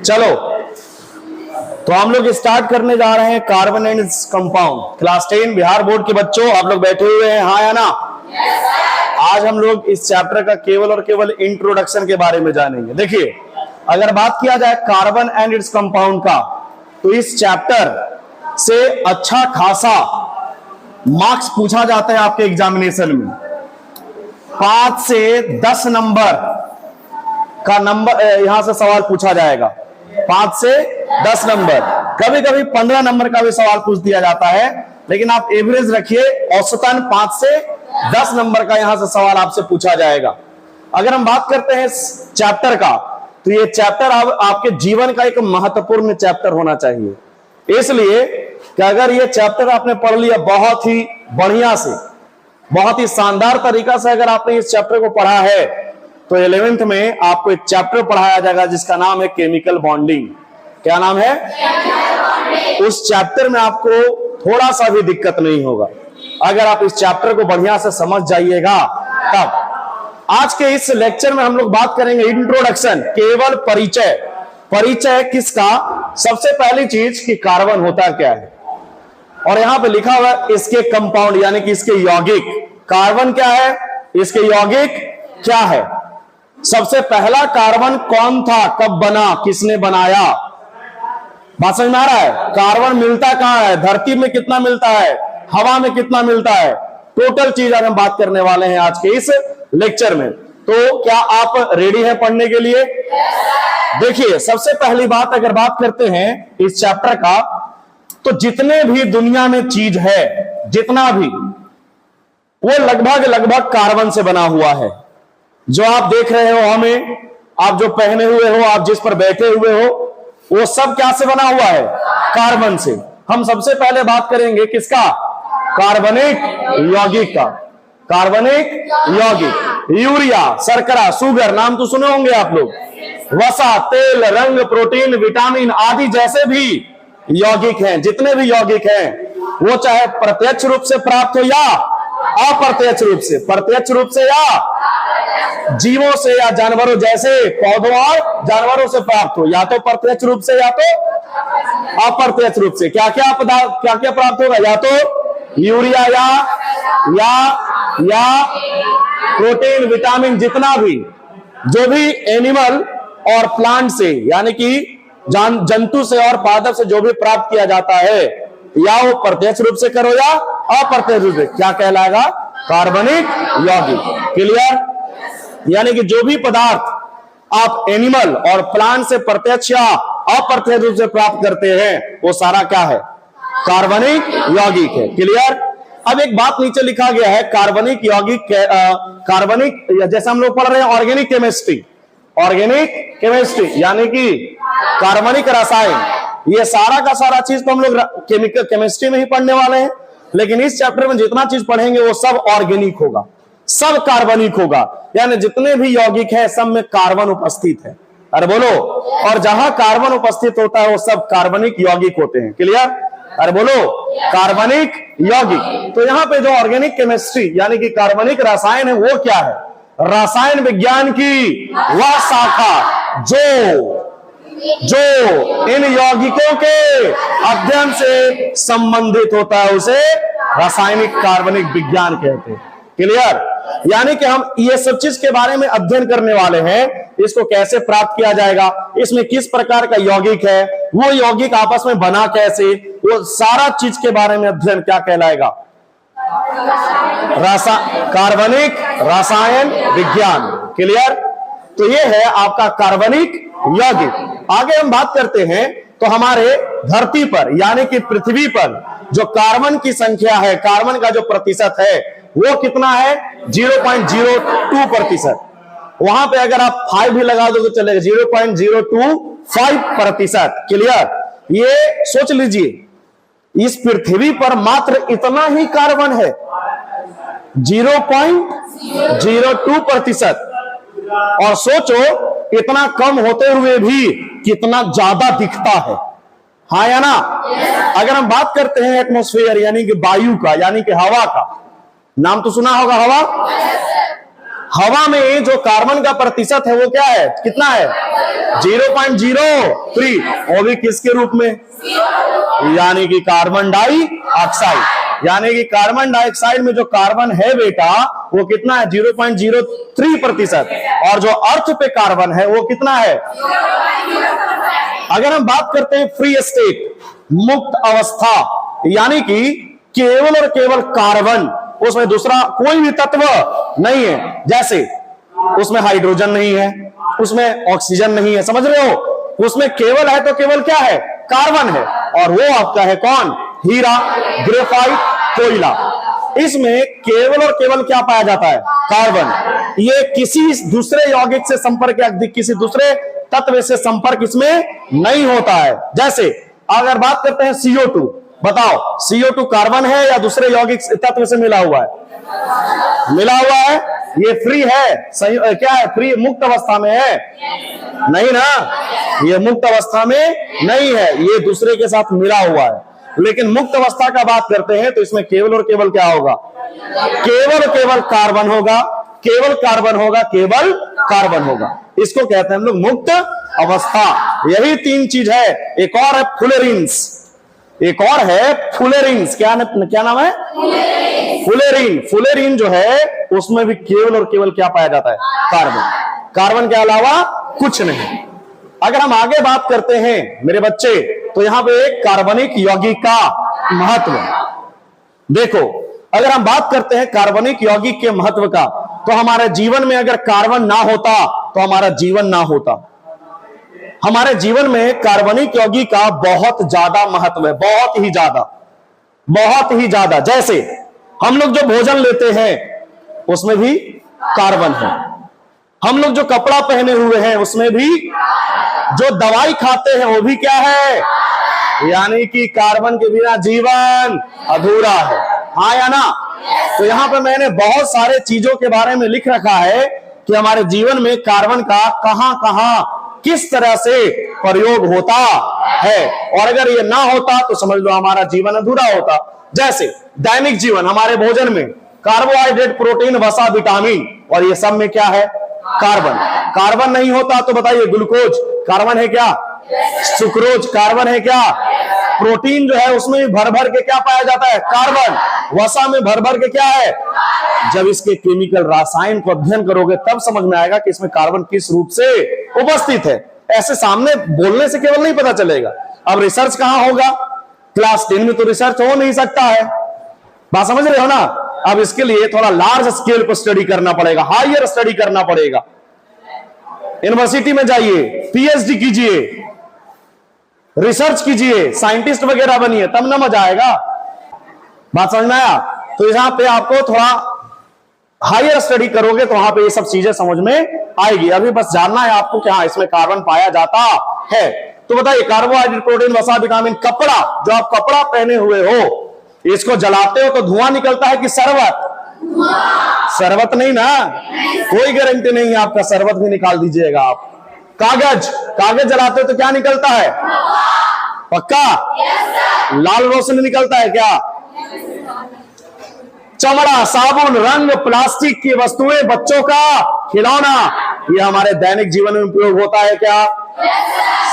चलो तो हम लोग स्टार्ट करने जा रहे हैं carbon and compound. Class 10 Bihar board के बच्चों आप लोग बैठे हुए हैं, हाँ या ना? आज हम लोग इस चैप्टर का केवल और केवल इंट्रोडक्शन के बारे में जानेंगे। देखिए, अगर बात किया जाए कार्बन एंड इट्स कंपाउंड का, तो इस चैप्टर से अच्छा खासा मार्क्स पूछा जाता है आपके एग्जामिनेशन में। 5 से 10 नंबर का यहां से सवाल पूछा जाएगा। 5 से 10 नंबर, कभी कभी 15 नंबर का भी सवाल पूछ दिया जाता है, लेकिन आप एवरेज रखिए, औसतन 5 से 10 नंबर का यहां से सवाल आपसे पूछा जाएगा। अगर हम बात करते हैं इस चैप्टर का, तो ये चैप्टर आपके जीवन का एक महत्वपूर्ण चैप्टर होना चाहिए। इसलिए कि अगर ये चैप्टर आपने पढ़ लिया बहुत ही बढ़िया से, बहुत ही शानदार तरीका से अगर आपने इस चैप्टर को पढ़ा है, तो 11th में आपको एक चैप्टर पढ़ाया जाएगा जिसका नाम है केमिकल बॉन्डिंग। क्या नाम है? उस चैप्टर में आपको थोड़ा सा भी दिक्कत नहीं होगा अगर आप इस चैप्टर को बढ़िया से समझ जाइएगा तब। आज के इस लेक्चर में हम लोग बात करेंगे इंट्रोडक्शन, केवल परिचय। परिचय किसका? सबसे पहली चीज कि कार्बन होता क्या है, और यहां पे लिखा हुआ है इसके कंपाउंड यानी कि इसके यौगिक। कार्बन क्या है, इसके यौगिक क्या है। सबसे पहला कार्बन कौन था, कब बना, किसने बनाया? बात समझ में आ रहा है? कार्बन मिलता कहां है, धरती में कितना मिलता है, हवा में कितना मिलता है, टोटल चीज आज हम बात करने वाले हैं आज के इस लेक्चर में। तो क्या आप रेडी हैं पढ़ने के लिए? देखिए, सबसे पहली बात अगर बात करते हैं इस चैप्टर का, तो जितने भी दुनिया में चीज है, जितना भी, वो लगभग कार्बन से बना हुआ है। जो आप देख रहे हो हमें, आप जो पहने हुए हो, आप जिस पर बैठे हुए हो, वो सब क्या से बना हुआ है? कार्बन से। हम सबसे पहले बात करेंगे किसका? कार्बनिक यौगिक का। कार्बनिक यौगिक, यूरिया, शर्करा, शुगर, नाम तो सुने होंगे आप लोग। वसा, तेल, रंग, प्रोटीन, विटामिन आदि जैसे भी यौगिक हैं, जितने भी यौगिक हैं, वो चाहे प्रत्यक्ष रूप से प्राप्त हो या अप्रत्यक्ष रूप से, प्रत्यक्ष रूप से या जीवों से या जानवरों जैसे पौधों और जानवरों से प्राप्त हो, या तो प्रत्यक्ष रूप से या तो अप्रत्यक्ष रूप से। क्या क्या पदार्थ, क्या क्या प्राप्त होगा? या तो यूरिया या प्रोटीन, विटामिन, जितना भी, जो भी एनिमल और प्लांट से यानी कि जंतु से और पादप से जो भी प्राप्त किया जाता है, या वो प्रत्यक्ष रूप से करो या अप्रत्यक्ष रूप से, क्या कहलाएगा? कार्बनिक यौगिक। क्लियर? यानी कि जो भी पदार्थ आप एनिमल और प्लांट से प्रत्यक्ष या अप्रत्यक्ष रूप से प्राप्त करते हैं, वो सारा क्या है? कार्बनिक यौगिक है। क्लियर? अब एक बात नीचे लिखा गया है, कार्बनिक यौगिक, कार्बनिक, जैसे हम लोग पढ़ रहे हैं ऑर्गेनिक केमिस्ट्री, ऑर्गेनिक केमिस्ट्री यानी कि कार्बनिक रसायन। ये सारा का सारा चीज तो हम लोग केमिकल केमिस्ट्री में ही पढ़ने वाले हैं, लेकिन इस चैप्टर में जितना चीज पढ़ेंगे वो सब ऑर्गेनिक होगा, सब कार्बनिक होगा। यानी जितने भी यौगिक है सब में कार्बन उपस्थित है। अरे बोलो, और जहां कार्बन उपस्थित होता है वो सब कार्बनिक यौगिक होते हैं। क्लियर? अरे बोलो, कार्बनिक यौगिक। तो यहाँ पे जो ऑर्गेनिक केमिस्ट्री यानी कि कार्बनिक रसायन है, वो क्या है? रसायन विज्ञान की वह शाखा जो इन यौगिकों के अध्ययन से संबंधित होता है, उसे रासायनिक कार्बनिक विज्ञान कहते हैं। क्लियर? यानी कि हम ये सब चीज के बारे में अध्ययन करने वाले हैं। इसको कैसे प्राप्त किया जाएगा, इसमें किस प्रकार का यौगिक है, वो यौगिक आपस में बना कैसे, वो सारा चीज के बारे में अध्ययन क्या कहलाएगा? कार्बनिक रसायन विज्ञान। क्लियर? तो ये है आपका कार्बनिक यौगिक। आगे हम बात करते हैं, तो हमारे धरती पर यानी कि पृथ्वी पर जो कार्बन की संख्या है, कार्बन का जो प्रतिशत है, वो कितना है? 0.02%। वहां पे अगर आप 5 भी लगा दो तो चलेगा, 0.025%। क्लियर? ये सोच लीजिए, इस पृथ्वी पर मात्र इतना ही कार्बन है, 0.02%। और सोचो इतना कम होते हुए भी कितना ज्यादा दिखता है, हाँ या ना? अगर हम बात करते हैं एटमॉस्फेयर यानी कि वायु का, यानी कि हवा का, नाम तो सुना होगा हवा। हवा में जो कार्बन का प्रतिशत है वो क्या है, कितना है, 0.03, वो भी किसके रूप में, यानी कि कार्बन डाइऑक्साइड। यानी कि कार्बन डाइऑक्साइड में जो कार्बन है बेटा वो कितना है, 0.03%, और जो अर्थ पे कार्बन है वो कितना है। अगर हम बात करते हैं फ्री स्टेट, मुक्त अवस्था, यानी कि केवल और केवल कार्बन, उसमें दूसरा कोई भी तत्व नहीं है। जैसे उसमें हाइड्रोजन नहीं है, उसमें ऑक्सीजन नहीं है, समझ रहे हो, उसमें केवल है तो केवल क्या है, कार्बन है, और वो आपका है कौन, हीरा, ग्रेफाइट, कोयला। इसमें केवल और केवल क्या पाया जाता है, कार्बन। ये किसी दूसरे यौगिक से संपर्क या किसी दूसरे तत्व से संपर्क इसमें नहीं होता है। जैसे अगर बात करते हैं CO2, बताओ CO2 कार्बन है या दूसरे यौगिक तत्व से मिला हुआ है, मिला हुआ है, ये फ्री है, सही क्या है, फ्री मुक्त अवस्था में है, नहीं ना, ये मुक्त अवस्था में नहीं है, ये दूसरे के साथ मिला हुआ है। लेकिन मुक्त अवस्था का बात करते हैं तो इसमें केवल और केवल क्या होगा, केवल और केवल कार्बन होगा, केवल कार्बन होगा, केवल कार्बन होगा। इसको कहते हैं हम लोग मुक्त अवस्था। यही तीन चीज है। एक और है फुलेरिन्स, एक और है फुलेरिन्स, क्या नाम है, फुलेरिन। फुलेरिन जो है उसमें भी केवल और केवल क्या पाया जाता है, कार्बन, कार्बन के अलावा कुछ नहीं। अगर हम आगे बात करते हैं मेरे बच्चे, तो यहां पे एक कार्बनिक यौगिक का महत्व देखो। अगर हम बात करते हैं कार्बनिक यौगिक के महत्व का, तो हमारे जीवन में अगर कार्बन ना होता तो हमारा जीवन ना होता। हमारे जीवन में कार्बनिक यौगिक का बहुत ज्यादा महत्व है, बहुत ही ज्यादा, बहुत ही ज्यादा। जैसे हम लोग जो भोजन लेते हैं उसमें भी कार्बन है, हम लोग जो कपड़ा पहने हुए हैं उसमें भी, जो दवाई खाते हैं वो भी क्या है, यानी कि कार्बन के बिना जीवन अधूरा है, हाँ या ना। तो यहां पर मैंने बहुत सारे चीजों के बारे में लिख रखा है कि हमारे जीवन में कार्बन का कहां कहां किस तरह से प्रयोग होता है, और अगर ये ना होता तो समझ लो हमारा जीवन अधूरा होता। जैसे दैनिक जीवन, हमारे भोजन में कार्बोहाइड्रेट, प्रोटीन, वसा, विटामिन, और ये सब में क्या है, कार्बन। कार्बन नहीं होता तो बताइए, ग्लूकोज कार्बन है क्या, सुक्रोज कार्बन है क्या, प्रोटीन जो है उसमें भर भर के क्या पाया जाता है, कार्बन, वसा में भर भर के क्या है। जब इसके केमिकल रासायन को अध्ययन करोगे तब समझ में आएगा कि इसमें कार्बन किस रूप से उपस्थित है। ऐसे सामने बोलने से केवल नहीं पता चलेगा। अब रिसर्च कहां होगा, क्लास 10 में तो रिसर्च हो नहीं सकता है, बात समझ रहे हो ना। अब इसके लिए थोड़ा लार्ज स्केल पर स्टडी करना पड़ेगा, हायर स्टडी करना पड़ेगा। यूनिवर्सिटी में जाइए, PhD कीजिए, रिसर्च कीजिए, साइंटिस्ट वगैरह बनिए, तब ना मजा आएगा। बात समझ में आया। तो यहां पे आपको थोड़ा हायर स्टडी करोगे तो वहां पे ये सब चीजें समझ में आएगी। अभी बस जानना है आपको कि हाँ इसमें कार्बन पाया जाता है। तो बताइए, कार्बोहाइड्रेट, प्रोटीन, वसा, विटामिन, कपड़ा, जो आप कपड़ा पहने हुए हो इसको जलाते हो तो धुआं निकलता है कि शरबत, शरबत नहीं ना, कोई गारंटी नहीं है आपका, शरबत भी निकाल दीजिएगा आप। कागज, कागज जलाते हो तो क्या निकलता है, पक्का, लाल रोशनी निकलता है क्या। चमड़ा, साबुन, रंग, प्लास्टिक की वस्तुएं, बच्चों का खिलौना, ये हमारे दैनिक जीवन में उपयोग होता है क्या,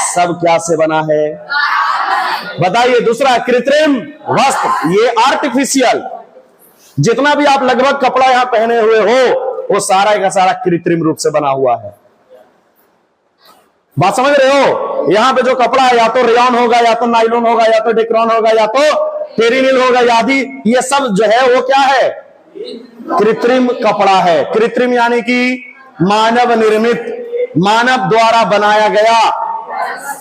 सब क्या से बना है, बताइए। दूसरा, कृत्रिम वस्त्र, ये आर्टिफिशियल, जितना भी आप लगभग कपड़ा यहां पहने हुए हो वो सारा का सारा कृत्रिम रूप से बना हुआ है। बात समझ रहे हो। यहां पे जो कपड़ा है या तो रेयॉन होगा, या तो नाइलॉन होगा, या तो डेक्रॉन होगा, या तो टेरिनिल होगा, आदि, ये सब जो है वो क्या है, कृत्रिम कपड़ा है। कृत्रिम यानी कि मानव निर्मित, मानव द्वारा बनाया गया,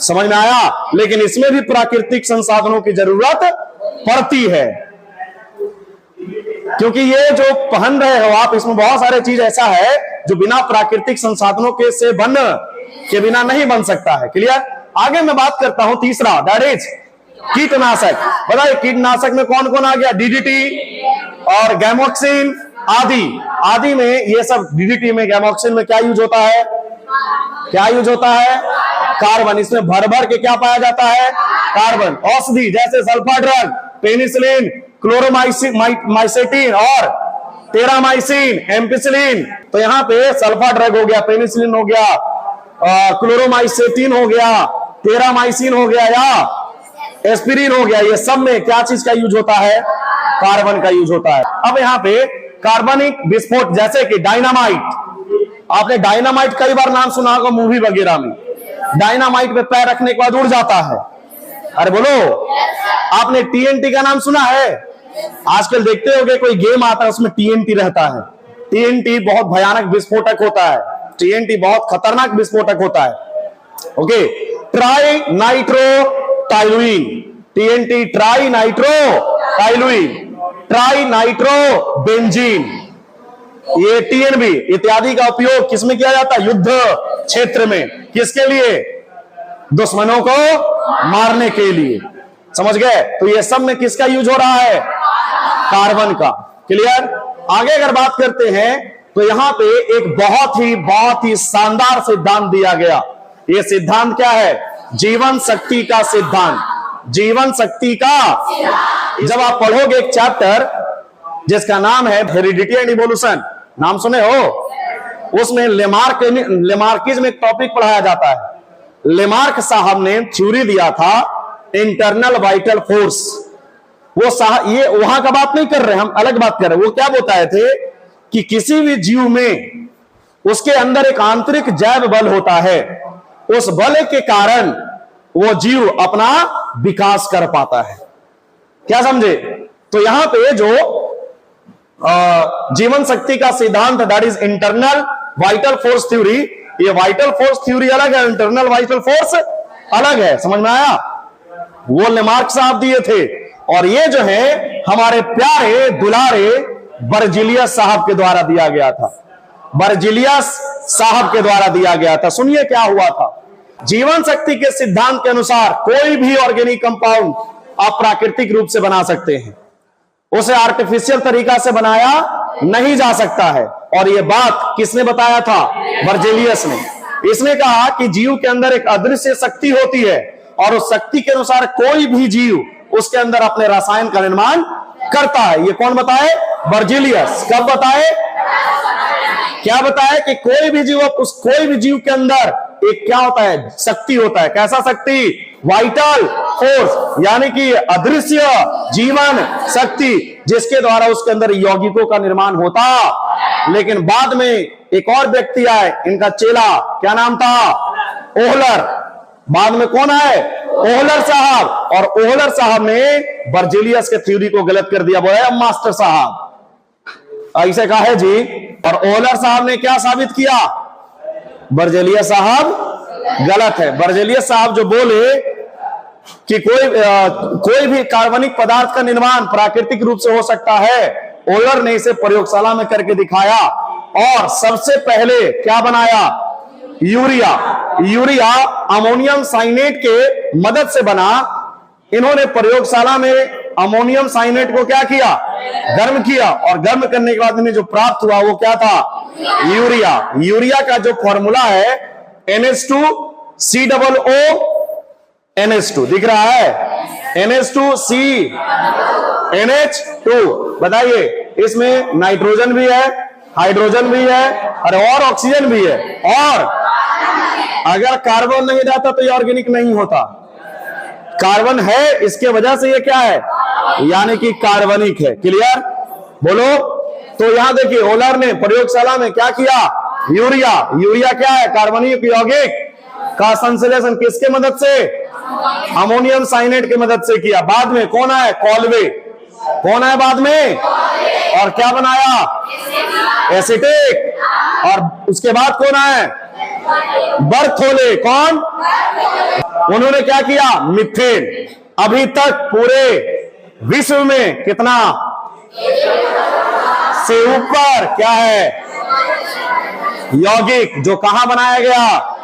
समझ में आया। लेकिन इसमें भी प्राकृतिक संसाधनों की जरूरत पड़ती है, क्योंकि ये जो पहन रहे हो आप, इसमें बहुत सारे चीज ऐसा है जो बिना प्राकृतिक संसाधनों के से बन के बिना नहीं बन सकता है। क्लियर। आगे मैं बात करता हूं तीसरा, दैट इज कीटनाशक। बताइए कीटनाशक में कौन कौन आ गया, DDT और गैमोक्सिन आदि। आदि में ये सब, DDT में, गैमोक्सिन में क्या यूज होता है, क्या यूज होता है, कार्बन। इसमें भर भर के क्या पाया जाता है, कार्बन। औषधि जैसे सल्फा ड्रग, पेनिसिलिन, क्लोरोमाइसिन और टेरामाइसिन, एम्पिसिलिन। तो यहाँ पे सल्फा ड्रग हो गया, पेनिसिलिन हो गया, क्लोरोमाइसेटिन हो गया, टेरामाइसिन हो गया या एस्पिरिन हो गया। ये सब में क्या चीज का यूज होता है? कार्बन का यूज होता है। अब यहाँ पे कार्बनिक विस्फोट, जैसे कि डायनामाइट। आपने डायनामाइट कई बार नाम सुना होगा मूवी वगैरह में। डायनामाइट पे पैर रखने के बाद उड़ जाता है। अरे बोलो, आपने टीएनटी का नाम सुना है? आजकल देखते होगे कोई गेम आता है उसमें टीएनटी रहता है। टीएनटी बहुत भयानक विस्फोटक होता है। टीएनटी बहुत खतरनाक विस्फोटक होता है। Okay, tri nitro toluene, TNT tri nitro toluene, tri nitro benzene, ये टीएनबी इत्यादि का उपयोग किसमें किया जाता है? युद्ध क्षेत्र में। किसके लिए? दुश्मनों को मारने के लिए। समझ गए? तो ये सब में किसका यूज हो रहा है? कार्बन का। क्लियर? आगे अगर बात करते हैं तो यहां पे एक बहुत ही शानदार सिद्धांत दिया गया। ये सिद्धांत क्या है? जीवन शक्ति का सिद्धांत। जीवन शक्ति का, जब आप पढ़ोगे एक चैप्टर जिसका नाम है हेरिडिटी एंड इवोल्यूशन, नाम सुने हो? उसमें लेमार्किज्म एक टॉपिक पढ़ाया जाता है। लेमार्क साहब ने थ्योरी दिया था इंटरनल वाइटल फोर्स। वो साहब, ये वहां का बात नहीं कर रहे, हम अलग बात कर रहे हैं। वो क्या बताए थे कि किसी भी जीव में उसके अंदर एक आंतरिक जैव बल होता है। उस बल के कारण वो जीव अपना विकास कर पाता है। क्या समझे? तो यहां पे जो जीवन शक्ति का सिद्धांत, that is internal vital force theory. ये वाइटल फोर्स थ्योरी अलग है, इंटरनल वाइटल फोर्स अलग है। समझ में आया? वो लेमार्क साहब दिए थे, और ये जो है हमारे प्यारे दुलारे बर्जिलियस साहब के द्वारा दिया गया था। बर्जिलियस साहब के द्वारा दिया गया था। सुनिए क्या हुआ था। जीवन शक्ति के सिद्धांत के अनुसार कोई भी ऑर्गेनिक कंपाउंड आप प्राकृतिक रूप से बना सकते हैं, उसे आर्टिफिशियल तरीका से बनाया नहीं जा सकता है। और यह बात किसने बताया था? बर्जिलियस ने। इसने कहा कि जीव के अंदर एक अदृश्य शक्ति होती है, और उस शक्ति के अनुसार कोई भी जीव उसके अंदर अपने रसायन का निर्माण करता है। ये कौन बताए? बर्जिलियस। कब बताए? क्या बताए? कि कोई भी जीव के अंदर एक क्या होता है? शक्ति होता है। कैसा शक्ति? वाइटल फोर्स, यानी कि अदृश्य जीवन शक्ति, जिसके द्वारा उसके अंदर यौगिकों का निर्माण होता। लेकिन बाद में एक और व्यक्ति आए, इनका चेला, क्या नाम था? ओहलर। बाद में कौन आए? ओहलर साहब। और ओहलर साहब ने बर्जिलियस के थ्योरी को गलत कर दिया। बोले मास्टर साहब ऐसे कहा है जी। और ओहलर साहब ने क्या साबित किया? बर्जिलियस साहब गलत है। बर्जिलियस साहब जो बोले कि कोई भी कार्बनिक पदार्थ का निर्माण प्राकृतिक रूप से हो सकता है, ओहलर ने इसे प्रयोगशाला में करके दिखाया। और सबसे पहले क्या बनाया? यूरिया अमोनियम साइनेट के मदद से बना। इन्होंने प्रयोगशाला में अमोनियम साइनेट को क्या किया? गर्म किया, और गर्म करने के बाद इन्हें जो प्राप्त हुआ वो क्या था? यूरिया का जो फॉर्मूला है NH2COO NH2 दिख रहा है, NH2CNH2। बताइए, इसमें नाइट्रोजन भी है, हाइड्रोजन भी है, और ऑक्सीजन भी है। और अगर कार्बन नहीं रहता तो ये ऑर्गेनिक नहीं होता। कार्बन है, इसके वजह से ये क्या है? यानी कि कार्बनिक है। क्लियर? बोलो। तो यहां देखिए, ओहलर ने प्रयोगशाला में क्या किया? यूरिया क्या है? कार्बनिक यौगिक का संश्लेषण किसके मदद से? अमोनियम साइनेट की मदद से किया। बाद में कौन आए? कॉलवे। कौन आए बाद में? और क्या बनाया? एसिटिक। और उसके बाद कौन आए? बर्थोले। कौन? उन्होंने क्या किया? मीथेन। अभी तक पूरे विश्व में कितना से ऊपर क्या है? यौगिक जो कहां बनाया गया?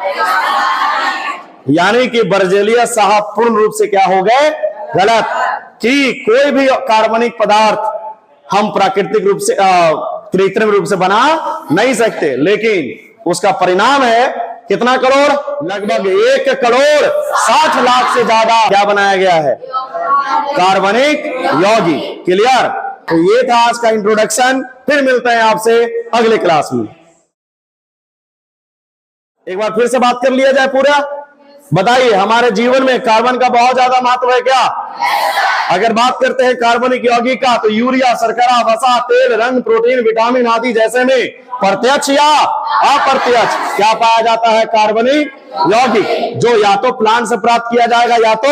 यानी कि बर्जिलियस साहब पूर्ण रूप से क्या हो गए? गलत। कि कोई भी कार्बनिक पदार्थ हम प्राकृतिक रूप से कृत्रिम रूप से बना नहीं सकते। लेकिन उसका परिणाम है कितना करोड़? लगभग 1,60,00,000 से ज्यादा क्या बनाया गया है? कार्बनिक यौगिक। क्लियर? तो ये था आज का इंट्रोडक्शन, फिर मिलते हैं आपसे अगले क्लास में। एक बार फिर से बात कर लिया जाए पूरा। बताइए, हमारे जीवन में कार्बन का बहुत ज्यादा महत्व है क्या? अगर बात करते हैं कार्बनिक यौगिक का, तो यूरिया, शर्करा, वसा, तेल, रंग, प्रोटीन, विटामिन आदि जैसे में प्रत्यक्ष या अप्रत्यक्ष क्या पाया जाता है? कार्बनिक यौगिक, जो या तो प्लांट से प्राप्त किया जाएगा या तो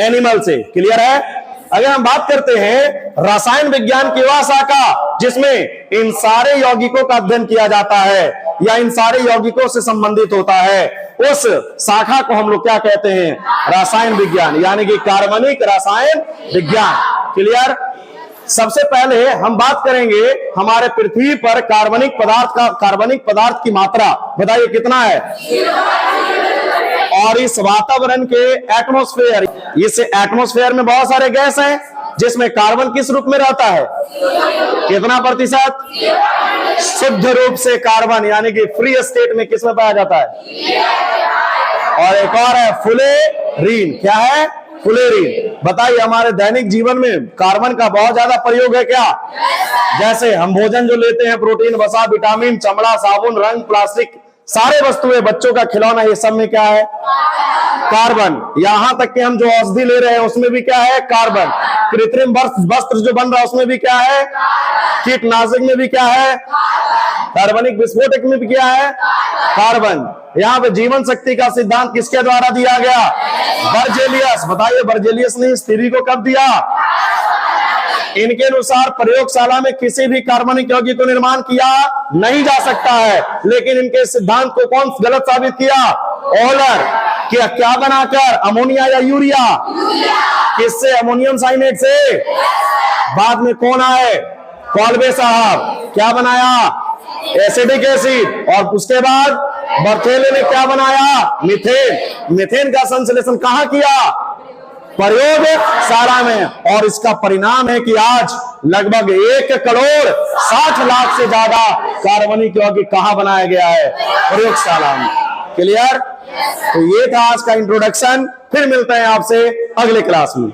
एनिमल से। क्लियर है? अगर हम बात करते हैं रसायन विज्ञान की वह शाखा जिसमें इन सारे यौगिकों का अध्ययन किया जाता है या इन सारे यौगिकों से संबंधित होता है, उस शाखा को हम लोग क्या कहते हैं? रसायन विज्ञान, यानी कि कार्बनिक रसायन विज्ञान। क्लियर? सबसे पहले हम बात करेंगे हमारे पृथ्वी पर कार्बनिक पदार्थ की मात्रा। बताइए कितना है? और इस वातावरण के एटमॉस्फेयर, इस एटमॉस्फेयर में बहुत सारे गैस हैं जिसमें कार्बन किस रूप में रहता है? कितना प्रतिशत? शुद्ध रूप से कार्बन, यानी कि फ्री स्टेट में किस में पाया जाता है? और एक और है फुलेरीन। क्या है? फुलेरीन। बताइए, हमारे दैनिक जीवन में कार्बन का बहुत ज्यादा प्रयोग है क्या? जैसे हम भोजन जो लेते हैं, प्रोटीन, वसा, विटामिन, चमड़ा, साबुन, रंग, प्लास्टिक, सारे वस्तुएं, बच्चों का खिलौना, ये सब में क्या है? कार्बन। यहां तक कि हम जो औषधि ले रहे हैं उसमें भी क्या है? कार्बन। कृत्रिम वस्त्र जो बन रहा है उसमें भी क्या है? कीटनाशक में भी क्या है? कार्बनिक विस्फोटक में भी क्या है? कार्बन। यहाँ पे जीवन शक्ति का सिद्धांत किसके द्वारा दिया गया? बर्जेलियस। बताइए, बर्जेलियस ने इस थ्योरी को कब दिया? इनके अनुसार प्रयोगशाला में किसी भी कार्बनिक यौगिक को निर्माण किया नहीं जा सकता है, लेकिन इनके सिद्धांत को कौन गलत साबित किया? ओलर। क्या बनाकर? अमोनिया या यूरिया? किससे? अमोनियम साइनेट से। बाद में कौन आए? कॉल्बे साहब। क्या बनाया? Acidic acid. और उसके बाद बर्थेले ने क्या बनाया? मीथेन। मीथेन का संश्लेषण कहां किया? प्रयोगशाला में। और इसका परिणाम है कि आज लगभग 1,60,00,000 से ज्यादा कार्बनिक यौगिक कहां बनाया गया है? प्रयोगशाला में। क्लियर? तो ये था आज का इंट्रोडक्शन, फिर मिलते हैं आपसे अगले क्लास में।